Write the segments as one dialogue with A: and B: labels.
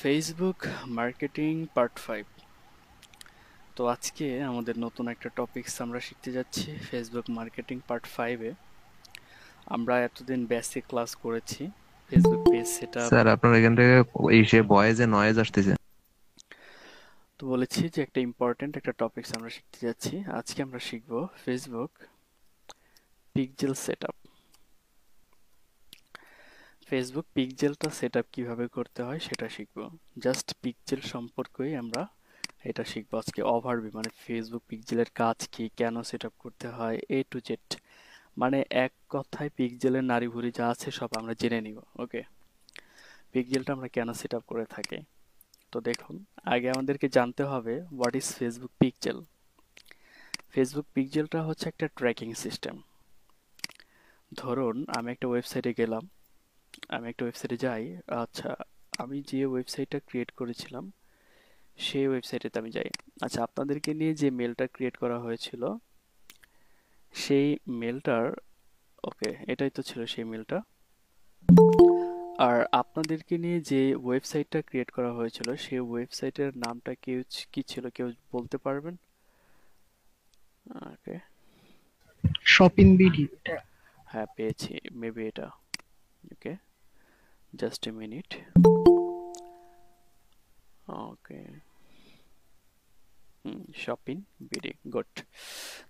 A: Facebook marketing part 5। তো আজকে আমাদের নতুন একটা টপিকস আমরা শিখতে যাচ্ছি ফেসবুক মার্কেটিং পার্ট 5-এ। আমরা এতদিন বেসিক ক্লাস করেছি, ফেসবুক পেজ সেটআপ।
B: স্যার আপনার এখান থেকে এই সে ভয়েসে নয়েজ আসতেছে।
A: তো বলেছি যে একটা ইম্পর্টেন্ট একটা টপিকস আমরা শিখতে যাচ্ছি। আজকে আমরা শিখব ফেসবুক পিক্সেল সেটআপ। ফেসবুক পিক্সেলটা সেটআপ কিভাবে করতে হয় সেটা শিখব। জাস্ট পিক্সেল সম্পর্কেই আমরা এটা শিখবো আজকে। ওভারভিউ মানে ফেসবুক পিক্সেলের কাজ কি, কেন সেটআপ করতে হয়, এ টু জেড। মানে এক কথায় পিক্সেলের নাড়িভুড়ি যা আছে সব আমরা জেনে নিব। ওকে, পিক্সেলটা আমরা কেন সেট আপ করে থাকি। তো দেখুন, আগে আমাদেরকে জানতে হবে what is Facebook pixel. Facebook পিক্সেলটা হচ্ছে একটা ট্র্যাকিং সিস্টেম। ধরুন আমি একটা ওয়েবসাইটে গেলাম, আমি একটা ওয়েবসাইটে যাই। আচ্ছা, আমি যে ওয়েবসাইটটা ক্রিয়েট করেছিলাম সেই ওয়েবসাইটেতে আমি যাই। আচ্ছা, আপনাদেরকে নিয়ে যে মেলটা ক্রিয়েট করা হয়েছিল সেই মেলটার, ওকে এটাই তো ছিল সেই মেলটা। আর আপনাদেরকে নিয়ে যে ওয়েবসাইটটা ক্রিয়েট করা হয়েছিল সেই ওয়েবসাইটের নামটা কি ছিল, কেউ বলতে পারবেন? ওকে,
C: শপিং বিডি এটা।
A: হ্যাঁ পেয়েছি, মেবি এটা। Okay, just a minute. Okay, shopping BD, good.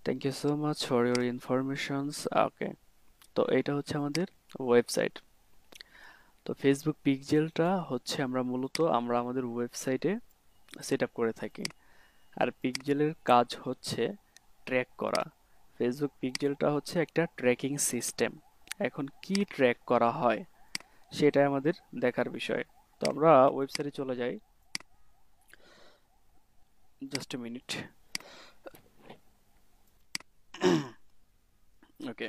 A: Thank you so much for your informations. Okay, তো এটা হচ্ছে আমাদের ওয়েবসাইট। তো ফেসবুক পিক্সেলটা হচ্ছে আমরা আমাদের ওয়েবসাইটে সেট আপ করে থাকি। আর পিক্সেলের কাজ হচ্ছে ট্র্যাক করা। ফেসবুক পিক্সেলটা হচ্ছে একটা ট্র্যাকিং সিস্টেম। এখন কি ট্র্যাক করা হয় সেটাই আমাদের দেখার বিষয়। তো আমরা ওয়েবসাইটে চলে যাই। Just a minute. ওকে,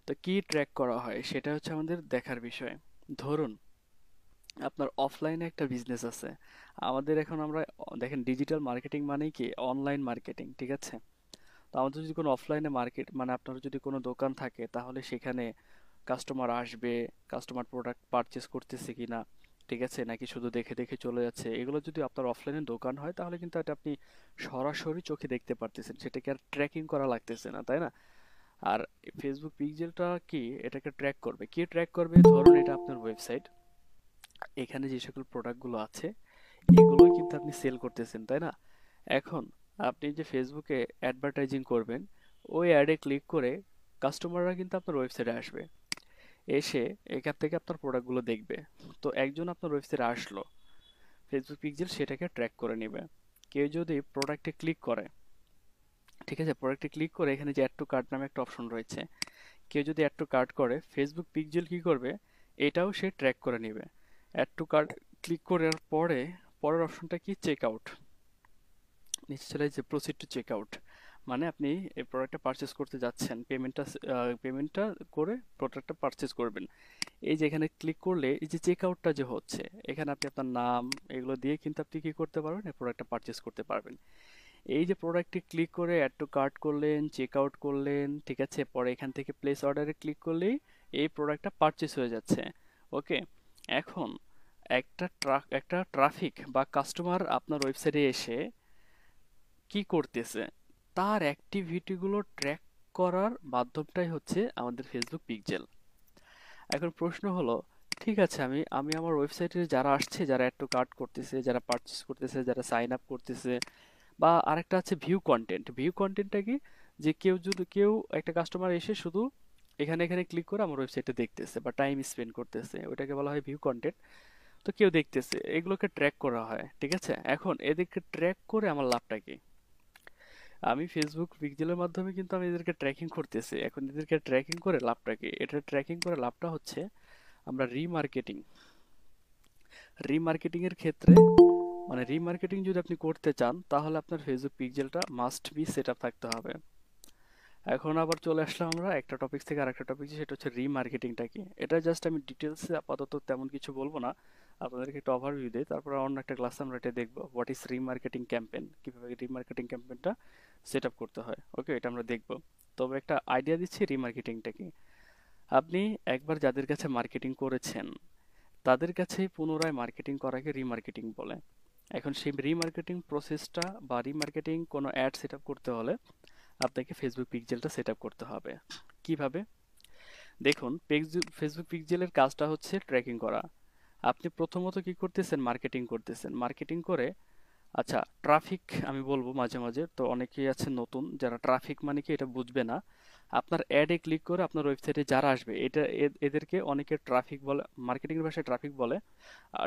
A: তো কি ট্র্যাক করা হয় সেটা হচ্ছে আমাদের দেখার বিষয়। ধরুন আপনার অফলাইনে একটা বিজনেস আছে। আমরা দেখেন, ডিজিটাল মার্কেটিং মানেই কি অনলাইন মার্কেটিং, ঠিক আছে? তো আমাদের যদি কোনো অফলাইনে মার্কেট মানে আপনার যদি কোনো দোকান থাকে তাহলে সেখানে কাস্টমার আসবে, কাস্টমার প্রোডাক্ট পারচেজ করতেছে কিনা, ঠিক আছে, নাকি শুধু দেখে দেখে চলে যাচ্ছে, এগুলো যদি আপনার অফলাইনে দোকান হয় তাহলে কিন্তু এটা আপনি সরাসরি চোখে দেখতে পারতেছেন, সেটাকে আর ট্র্যাকিং করা লাগতেছে না, তাই না? আর ফেসবুক পিক্সেলটা কি এটাকে ট্র্যাক করবে, কি ট্র্যাক করবে? ধরুন এটা আপনার ওয়েবসাইট, এখানে যে সকল প্রোডাক্টগুলো আছে এগুলোই কিন্তু আপনি সেল করতেছেন, তাই না? এখন আপনি যে ফেসবুকে অ্যাডভার্টাইজিং করবেন, ওই অ্যাডে ক্লিক করে কাস্টমাররা কিন্তু আপনার ওয়েবসাইটে আসবে, এসে এখান থেকে আপনার প্রোডাক্টগুলো দেখবে। তো একজন আপনার ওয়েবসাইটে আসলো, ফেসবুক পিক্সেল সেটাকে ট্র্যাক করে নেবে। কেউ যদি প্রোডাক্টে ক্লিক করে, ঠিক আছে, প্রোডাক্টে ক্লিক করে এখানে যে অ্যাড টু কার্ট নামে একটা অপশন রয়েছে, কেউ যদি অ্যাড টু কার্ট করে ফেসবুক পিক্সেল কি করবে, এটাও সে ট্র্যাক করে নেবে। অ্যাড টু কার্ট ক্লিক করার পরে পরের অপশনটা কি, চেক আউট। নিচে চলে যে প্রসিড টু চেক আউট, মানে আপনি এই প্রোডাক্টটা পারচেস করতে যাচ্ছেন, পেমেন্টটা করে প্রোডাক্টটা পারচেস করবেন। এই যে এখানে ক্লিক করলে এই যে চেক আউটটা যে হচ্ছে, এখানে আপনি আপনার নাম এগুলো দিয়ে কিন্তু আপনি কি করতে পারবেন, এই প্রোডাক্টটা পারচেস করতে পারবেন। এই যে প্রোডাক্টটি ক্লিক করে অ্যাড টু কার্ট করলেন, চেক আউট করলেন, ঠিক আছে, পরে এখান থেকে প্লেস অর্ডারে ক্লিক করলেই এই প্রোডাক্টটা পারচেস হয়ে যাচ্ছে। ওকে, এখন একটা ট্রাফিক বা কাস্টমার আপনার ওয়েবসাইটে এসে কি করতেছে, তার অ্যাক্টিভিটিগুলো ট্র্যাক করার মাধ্যমটাই হচ্ছে আমাদের ফেসবুক পিক্সেল। এখন প্রশ্ন হলো, ঠিক আছে, আমি আমি আমার ওয়েবসাইটে যারা আসছে, যারা অ্যাড টু কার্ট করতেছে, যারা পারচেস করতেছে, যারা সাইন আপ করতেছে, বা আরেকটা আছে ভিউ কন্টেন্ট। ভিউ কন্টেন্টটা কি, যে কেউ একটা কাস্টমার এসে শুধু এখানে এখানে ক্লিক করে আমার ওয়েবসাইটে দেখতেছে বা টাইম স্পেন্ড করতেছে, ওইটাকে বলা হয় ভিউ কন্টেন্ট। তো কেউ দেখতেছে, এগুলোকে ট্র্যাক করা হয়, ঠিক আছে? এখন এদেরকে ট্র্যাক করে আমার লাভটা কি? আমি ফেসবুক পিক্সেলের মাধ্যমে কিন্তু আমি এদেরকে ট্র্যাকিং করতেছি। এখন এদেরকে ট্র্যাকিং করে লাভটা কি? এটা ট্র্যাকিং করে লাভটা হচ্ছে আমরা রিমার্কেটিং। রিমার্কেটিং এর ক্ষেত্রে মানে রিমার্কেটিং যদি আপনি করতে চান তাহলে আপনার ফেসবুক পিক্সেলটা মাস্ট বি সেট আপ থাকতে হবে। এখন আবার চলে আসলাম আমরা একটা টপিক থেকে আরেকটা টপিক, সেটা হচ্ছে রিমার্কেটিংটা কি। এটা জাস্ট আমি ডিটেলসে আপাতত তেমন কিছু বলবো না, আপনাদেরকে একটা ওভারভিউ দিই, তারপর অন্য একটা ক্লাসে আমরা এটা দেখবো হোয়াট ইজ রিমার্কেটিং ক্যাম্পেইন, কিভাবে রিমার্কেটিং ক্যাম্পেইনটা সেট আপ করতে হয়। ওকে, এটা আমরা দেখবো। তবে একটা আইডিয়া দিচ্ছি রিমার্কেটিংটা কি। আপনি একবার যাদের কাছে মার্কেটিং করেছেন তাদের কাছেই পুনরায় মার্কেটিং করাকে রিমার্কেটিং বলে। এখন সেই রিমার্কেটিং প্রসেসটা বা রিমার্কেটিং কোনো অ্যাড সেট আপ করতে হলে আপনাকে ফেসবুক পিক্সেলটা সেট আপ করতে হবে। কিভাবে? দেখুন, ফেসবুক পিক্সেলের কাজটা হচ্ছে ট্র্যাকিং করা। আপনি প্রথমত কি করতেছেন? মার্কেটিং করতেছেন। মার্কেটিং করে, আচ্ছা, ট্রাফিক আমি বলবো মাঝে মাঝে, তো অনেকেই আছে নতুন যারা ট্রাফিক মানে কি এটা বুঝবে না। আপনার অ্যাডে ক্লিক করে আপনার ওয়েবসাইটে যারা আসবে, এটা এদেরকে অনেকে ট্রাফিক বলে, মার্কেটিং এর ভাষায় ট্রাফিক বলে।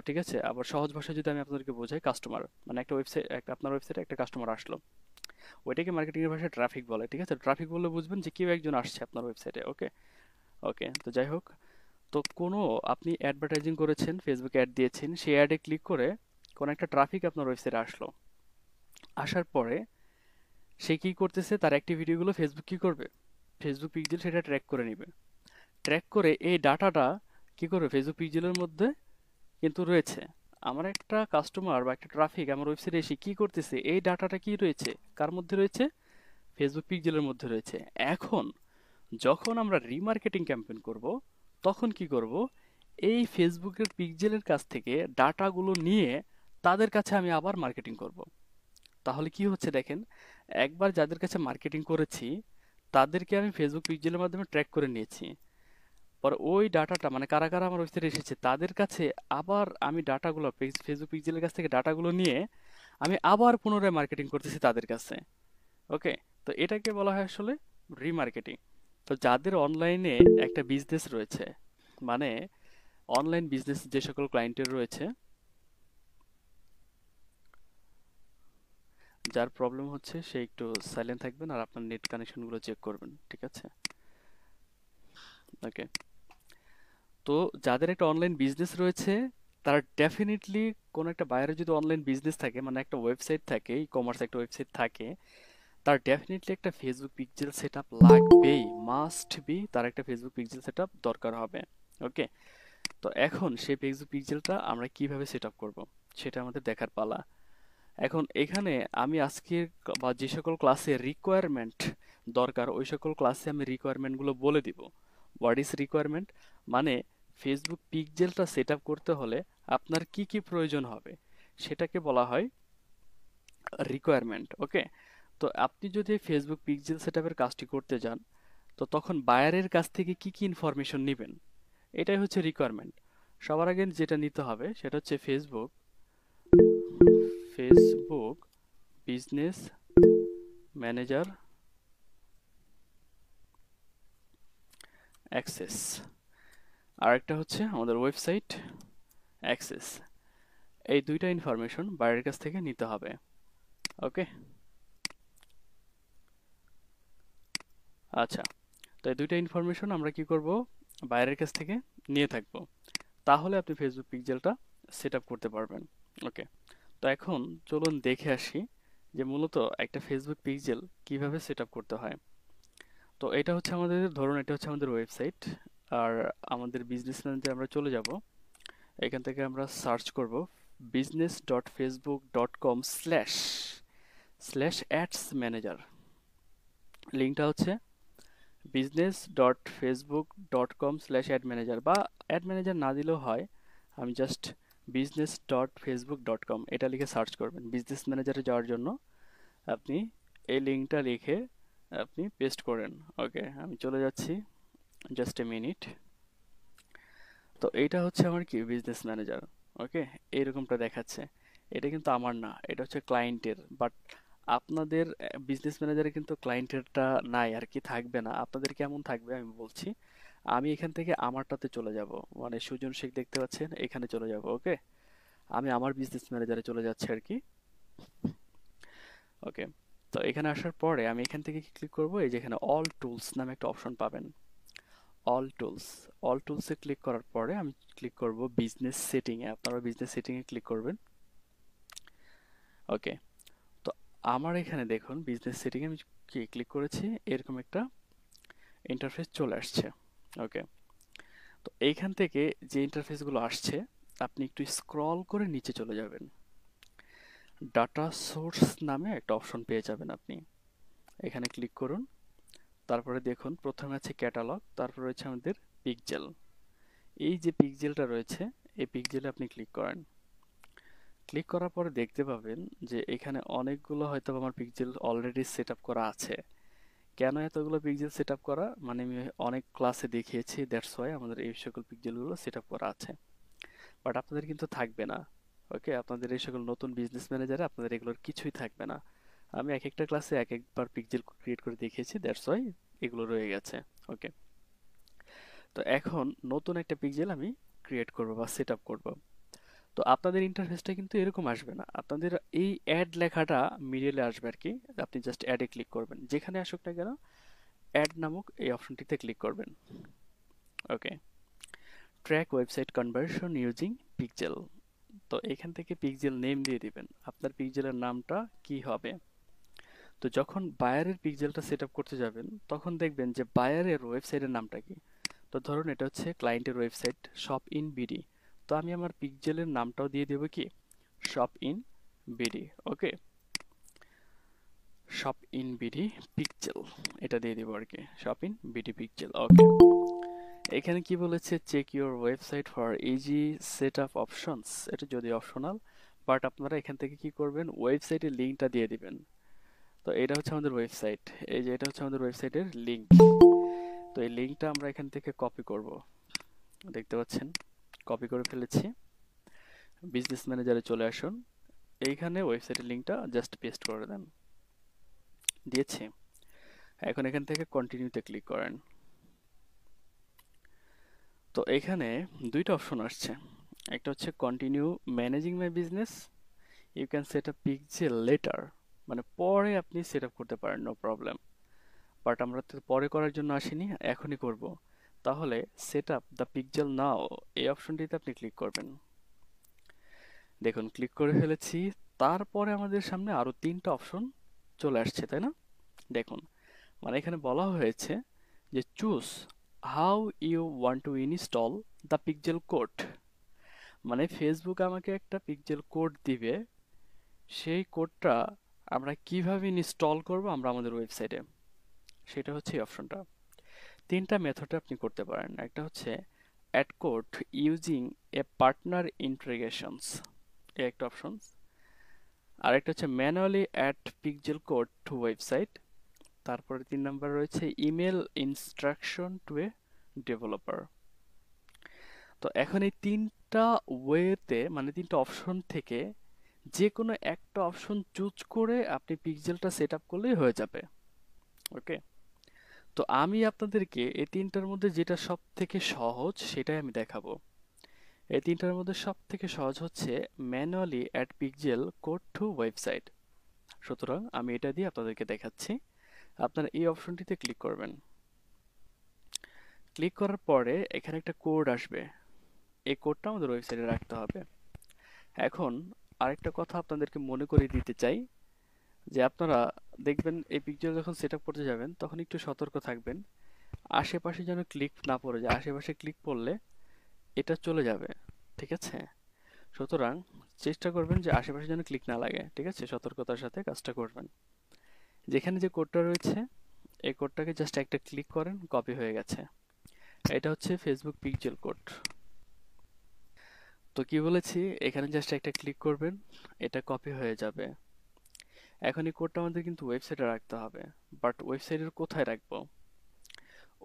A: ঠিক আছে? আবার সহজ ভাষায় যদি আমি আপনাদেরকে বোঝাই, কাস্টমার মানে একটা ওয়েবসাইট, একটা আপনার ওয়েবসাইটে একটা কাস্টমার আসলো, ওইটাকে মার্কেটিং এর ভাষায় ট্রাফিক বলে। ঠিক আছে? ট্রাফিক বললে বুঝবেন যে কেউ একজন আসছে আপনার ওয়েবসাইটে। ওকে, ওকে, তো যাই হোক, তো কোনো আপনি অ্যাডভার্টাইজিং করেছেন, ফেসবুকে অ্যাড দিয়েছেন, সেই অ্যাডে ক্লিক করে কোনো একটা ট্রাফিক আপনার ওয়েবসাইটে আসলো। আসার পরে সে কি করতেছে, তার অ্যাক্টিভিটিগুলো ফেসবুক কি করবে? ফেসবুক পিক্সেল সেটা ট্র্যাক করে নিবে। ট্র্যাক করে এই ডাটাটা কি করবে? ফেসবুক পিক্সেলের মধ্যে কিন্তু রয়েছে। আমার একটা কাস্টমার বা একটা ট্রাফিক আমার ওয়েবসাইটে এসে কি করতেছে, এই ডাটাটা কি রয়েছে, কার মধ্যে রয়েছে? ফেসবুক পিক্সেলের মধ্যে রয়েছে। এখন যখন আমরা রিমার্কেটিং ক্যাম্পেইন করব, তখন কি করব? এই ফেসবুকের পিক্সেলের কাছ থেকে ডাটাগুলো নিয়ে তাদের কাছে আমি আবার মার্কেটিং করব। তাহলে কি হচ্ছে দেখেন, একবার যাদের কাছে মার্কেটিং করেছি তাদেরকে আমি ফেসবুক পিক্সেলের মাধ্যমে ট্র্যাক করে নিয়েছি। পরে ওই ডাটাটা মানে কারা কারা আমার ওয়েবসাইটে এসেছে তাদের কাছে আবার আমি ডাটাগুলো ফেসবুক পিক্সেলের কাছ থেকে ডাটাগুলো নিয়ে আমি আবার পুনরায় মার্কেটিং করতেছি তাদের কাছে। ওকে, তো এটাকে বলা হয় আসলে রিমার্কেটিং। তো যাদের অনলাইনে একটা বিজনেস রয়েছে, মানে অনলাইন বিজনেস যে সকল ক্লায়েন্টের রয়েছে, যার প্রবলেম হচ্ছে সে একটু সাইলেন্ট থাকবেন আর আপনার নেট কানেকশনগুলো চেক করবেন। ঠিক আছে? ওকে, তো যাদের একটা অনলাইন বিজনেস রয়েছে তারা ডেফিনেটলি কোনো একটা বাইরে যদি অনলাইন বিজনেস থাকে, মানে একটা ওয়েবসাইট থাকে, ই কমার্স একটা ওয়েবসাইট থাকে, তার ডেফিনেটলি একটা ফেসবুক পিক্সেল সেটআপ লাগবেই, মাস্ট বি, তার একটা ফেসবুক পিক্সেল সেটআপ দরকার হবে। ওকে, তো এখন সেই ফেসবুক পিক্সেলটা আমরা কিভাবে সেটআপ করব সেটা আমাদের দেখার পালা। এখন এখানে আমি আজকের বা যে সকল ক্লাসে রিকোয়ারমেন্ট দরকার ওই সকল ক্লাসে আমি রিকোয়ারমেন্টগুলো বলে দিব। What is requirement? মানে ফেসবুক পিক্সেলটা সেট আপ করতে হলে আপনার কি কি প্রয়োজন হবে সেটাকে বলা হয় রিকোয়ারমেন্ট। ওকে, তো আপনি যদি ফেসবুক পিক্সেল সেট আপের কাজটি করতে যান, তো তখন বায়ারের কাছ থেকে কি কি ইনফরমেশন নেবেন, এটাই হচ্ছে রিকোয়ারমেন্ট। সবার আগে যেটা নিতে হবে সেটা হচ্ছে ফেসবুক বিজনেস ম্যানেজার অ্যাক্সেস, আর একটা হচ্ছে আমাদের ওয়েবসাইট অ্যাক্সেস। এই দুইটা ইনফরমেশন বাইরের কাছ থেকে নিতে হবে। ওকে, আচ্ছা, তো এই দুইটা ইনফরমেশন আমরা কি করব? বাইরের কাছ থেকে নিয়ে থাকব, তাহলে আপনি ফেসবুক পিক্সেলটা সেট আপ করতে পারবেন। ওকে, তো এখন চলুন দেখে আসি যে মূলত একটা ফেসবুক পিক্সেল কিভাবে সেট আপ করতে হয়। তো এটা হচ্ছে আমাদের, ধরুন এটা হচ্ছে আমাদের ওয়েবসাইট, আর আমাদের বিজনেস ম্যানেজারে আমরা চলে যাব। এখান থেকে আমরা সার্চ করব business.facebook.com//ads manager। লিঙ্কটা হচ্ছে business.facebook.com/ad manager, বা অ্যাড ম্যানেজার না দিলেও হয়, আমি জাস্ট business.facebook.com এটা লিখে সার্চ করবেন। বিজনেস ম্যানেজারে যাওয়ার জন্য আপনি এই লিঙ্কটা লিখে আপনি পেস্ট করেন। ওকে, আমি চলে যাচ্ছি, জাস্ট এ মিনিট। তো এইটা হচ্ছে আমার কি বিজনেস ম্যানেজার। ওকে, এইরকমটা দেখাচ্ছে। এটা কিন্তু আমার না, এটা হচ্ছে ক্লায়েন্টের। বাট আপনাদের বিজনেস ম্যানেজারে কিন্তু ক্লায়েন্টেরটা নাই আর কি, থাকবে না। আপনাদের কেমন থাকবে আমি বলছি। আমি এখান থেকে আমারটাতে চলে যাব, মানে সুজন শেখ দেখতে পাচ্ছেন, এখানে চলে যাব। ওকে, আমি আমার বিজনেস ম্যানেজারে চলে যাচ্ছি আর কি। ওকে, তো এখানে আসার পরে আমি এখান থেকে কি ক্লিক করব? এই যে এখানে অল টুলস নামে একটা অপশন পাবেন, অল টুলস। অল টুলসে ক্লিক করার পরে আমি ক্লিক করব বিজনেস সেটিংয়ে, আপনারা বিজনেস সেটিংয়ে ক্লিক করবেন। ওকে, তো আমার এখানে দেখুন বিজনেস সেটিংয়ে আমি কি ক্লিক করেছি, এরকম একটা ইন্টারফেস চলে আসছে। ওকে, তো এইখান থেকে যে ইন্টারফেসগুলো আসছে আপনি একটু স্ক্রল করে নিচে চলে যাবেন, ডাটা সোর্স নামে একটা অপশন পেয়ে যাবেন আপনি। এখানে ক্লিক করুন, তারপরে দেখুন প্রথমে আছে ক্যাটালগ, তারপরে রয়েছে আমাদের পিক্সেল। এই যে পিক্সেলটা রয়েছে এই পিক্সেলে আপনি ক্লিক করেন। ক্লিক করার পরে দেখতে পাবেন যে এখানে অনেকগুলো হয়তো আমার পিক্সেল অলরেডি সেট আপ করা আছে। কেন এতগুলো পিক্সেল সেট আপ করা, মানে আমি অনেক ক্লাসে দেখিয়েছি, দ্যাটস ওয়াই আমাদের এই সকল পিক্সেলগুলো সেট আপ করা আছে। বাট আপনাদের কিন্তু থাকবে না। ওকে, আপনাদের এই সকল নতুন বিজনেস ম্যানেজারে আপনাদের এগুলোর কিছুই থাকবে না। আমি এক একটা ক্লাসে এক একবার পিক্সেল ক্রিয়েট করে দেখিয়েছি, দ্যাটস ওয়াই এগুলো রয়ে গেছে। ওকে, তো এখন নতুন একটা পিক্সেল আমি ক্রিয়েট করব বা সেট আপ করবো। তো আপনাদের ইন্টারফেসটা কিন্তু এরকম আসবে না, আপনাদের এই অ্যাড লেখাটা মিডিলে আসবে আর কি। আপনি জাস্ট অ্যাডে ক্লিক করবেন, যেখানে আসুক না কেন অ্যাড নামক এই অপশনটিতে ক্লিক করবেন। Okay, track website conversion using pixel. তো এখান থেকে পিক্সেল নেম দিয়ে দিবেন, আপনার পিক্সেলের নামটা কি হবে। তো যখন বায়ারের পিক্সেলটা সেট আপ করতে যাবেন তখন দেখবেন যে বায়ারের ওয়েবসাইটের নামটা কি। তো ধরুন এটা হচ্ছে ক্লায়েন্টের ওয়েবসাইট শপ ইন বিডি। তো আমি আমার পিক্সেলের নামটাও দিয়ে দেবো কি, shop in BD. Okay, shop in BD pixel, এটা দিয়ে দিব আর কি, shop in BD pixel. Okay, এখানে কি বলেছে, check your website for easy set up options, এটা যদি অপশনাল, বাট আপনারা এখান থেকে কি করবেন, ওয়েবসাইটের লিঙ্কটা দিয়ে দিবেন। তো এটা হচ্ছে আমাদের ওয়েবসাইট, এই যে এটা হচ্ছে আমাদের ওয়েবসাইটের লিঙ্ক। তো এই লিঙ্কটা আমরা এখান থেকে কপি করব, দেখতে পাচ্ছেন কপি করে ফেলেছি। বিজনেস ম্যানেজারে চলে আসুন, এইখানে ওয়েবসাইটের লিঙ্কটা জাস্ট পেস্ট করে দেন, দিয়েছি। এখন এখান থেকে কন্টিনিউতে ক্লিক করেন। তো এখানে দুইটা অপশন আসছে, একটা হচ্ছে continue managing my business, you can set up pixel later, মানে পরে আপনি সেট আপ করতে পারেন, নো প্রবলেম। বাট আমরা তো পরে করার জন্য আসিনি, এখনই করব। তাহলে সেট আপ দ্য পিক্সেল নাও এই অপশনটিতে আপনি ক্লিক করবেন। দেখুন ক্লিক করে ফেলেছি, তারপরে আমাদের সামনে আরো তিনটা অপশন চলে আসছে, তাই না? দেখুন, মানে এখানে বলা হয়েছে যে choose how you want to install the pixel code, মানে ফেসবুক আমাকে একটা পিক্সেল কোড দিবে, সেই কোডটা আমরা কিভাবে ইনস্টল করব আমরা আমাদের ওয়েবসাইটে, সেটা হচ্ছে এই অপশনটা। তিনটা মেথডে আপনি করতে পারেন, একটা হচ্ছে add code using a partner integrations, এই একটা অপশন। আর একটা হচ্ছে manually add pixel code to website. তারপরে 3 নাম্বার রয়েছে email instruction to a developer. তো এখন এই তিনটা ওয়েতে, মানে তিনটা অপশন থেকে যে কোনো একটা অপশন চুজ করে আপনি পিক্সেলটা সেট আপ করলেই হয়ে যাবে। ওকে, তো আমি আপনাদেরকে এই তিনটার মধ্যে যেটা সব থেকে সহজ সেটাই আমি দেখাবো। এই তিনটার মধ্যে সব থেকে সহজ হচ্ছে manually add pixel code to website. সুতরাং আমি এটা দিয়ে আপনাদেরকে দেখাচ্ছি। আপনারা এই অপশনটিতে ক্লিক করবেন। ক্লিক করার পরে এখানে একটা কোড আসবে, এই কোডটা আমাদের ওয়েবসাইটে রাখতে হবে। এখন আরেকটা কথা আপনাদেরকে মনে করিয়ে দিতে চাই, যে আপনারা দেখবেন এই পিকচার যখন সেট আপ করতে যাবেন তখন একটু সতর্ক থাকবেন, আশেপাশে যেন ক্লিক না পড়ে যায়, আশেপাশে ক্লিক পড়লে এটা চলে যাবে, ঠিক আছে? সুতরাং চেষ্টা করবেন যে আশেপাশে যেন ক্লিক না লাগে, ঠিক আছে? সতর্কতার সাথে কাজটা করবেন। যেখানে যে কোডটা রয়েছে এই কোডটাকে জাস্ট একটা ক্লিক করেন, কপি হয়ে গেছে। এটা হচ্ছে ফেসবুক পিক্সেল কোড। তো কি বলেছি, এখানে জাস্ট একটা ক্লিক করবেন, এটা কপি হয়ে যাবে। এখন এই কোডটা আমাদের কিন্তু ওয়েবসাইটে রাখতে হবে, বাট ওয়েবসাইটের কোথায় রাখবো,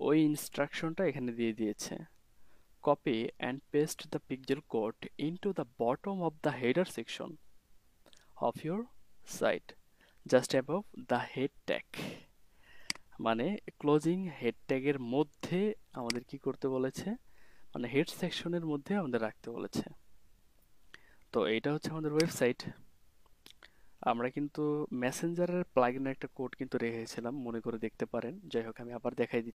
A: ওই ইনস্ট্রাকশনটা এখানে দিয়ে দিয়েছে। Copy and paste the pixel code into the bottom of the header section of your site just above the head tag, মানে ক্লোজিং হেড ট্যাগের মধ্যে আমাদের কি করতে বলেছে, মানে হেড সেকশনের মধ্যে আমাদের রাখতে বলেছে। তো এইটা হচ্ছে আমাদের ওয়েবসাইট। আমরা কিন্তু মেসেঞ্জারের প্লাগইনের একটা কোড কিন্তু রেখেছিলাম, মনে করে দেখতে পারেন। যাই হোক, আমি আবার দেখাই দিচ্ছি।